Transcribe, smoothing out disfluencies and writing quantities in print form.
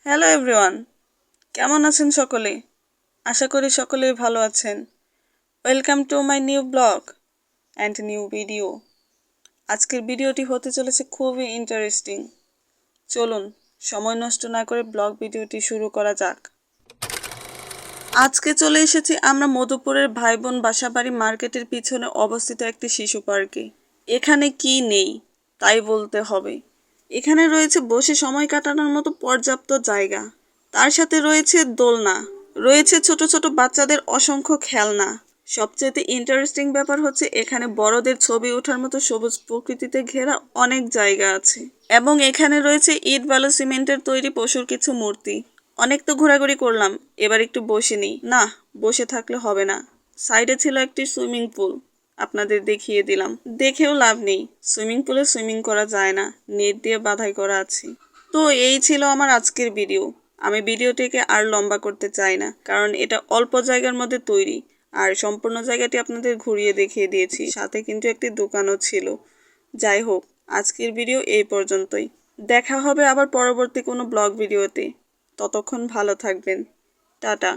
Hello everyone, কেমন আছেন সকলে? আশা করি সকলেই ভালো আছেন। Welcome to my new blog and new video. আজকের ভিডিওটি হতে চলেছে খুবই ইন্টারেস্টিং। চলুন সময় নষ্ট না করে ব্লগ ভিডিওটি শুরু করা যাক। আজকে চলে এসেছি আমরা মধুপুরের ভাই বোন বাসাবাড়ি মার্কেটের পিছনে অবস্থিত একটি শিশু পার্কে। এখানে কি নেই তাই বলতে হবে। এখানে রয়েছে বসে সময় কাটানোর মতো পর্যাপ্ত জায়গা, তার সাথে রয়েছে দোলনা, রয়েছে ছোট ছোট বাচ্চাদের অসংখ্য খেলনা। সবচেয়ে ইন্টারেস্টিং ব্যাপার হচ্ছে এখানে বড়দের ছবি ওঠার মতো সবুজ প্রকৃতিতে ঘেরা অনেক জায়গা আছে এবং এখানে রয়েছে ইট বালু সিমেন্টের তৈরি পশুর কিছু মূর্তি। অনেক তো ঘোরাঘুরি করলাম, এবার একটু বসে নিই। না, বসে থাকলে হবে না। সাইডে ছিল একটি সুইমিং পুল, আপনাদের দেখিয়ে দিলাম। দেখেও লাভ নেই, সুইমিং পুলে সুইমিং করা যায় না, নেট দিয়ে বাধাই করা আছে। তো এই ছিল আমার আজকের ভিডিও। আমি ভিডিওটিকে আর লম্বা করতে চাই না, কারণ এটা অল্প জায়গার মধ্যে তৈরি আর সম্পূর্ণ জায়গাটি আপনাদের ঘুরিয়ে দেখিয়ে দিয়েছি, সাথে কিন্তু একটি দোকানও ছিল। যাই হোক, আজকের ভিডিও এই পর্যন্তই। দেখা হবে আবার পরবর্তী কোনো ব্লগ ভিডিওতে। ততক্ষণ ভালো থাকবেন। টাটা।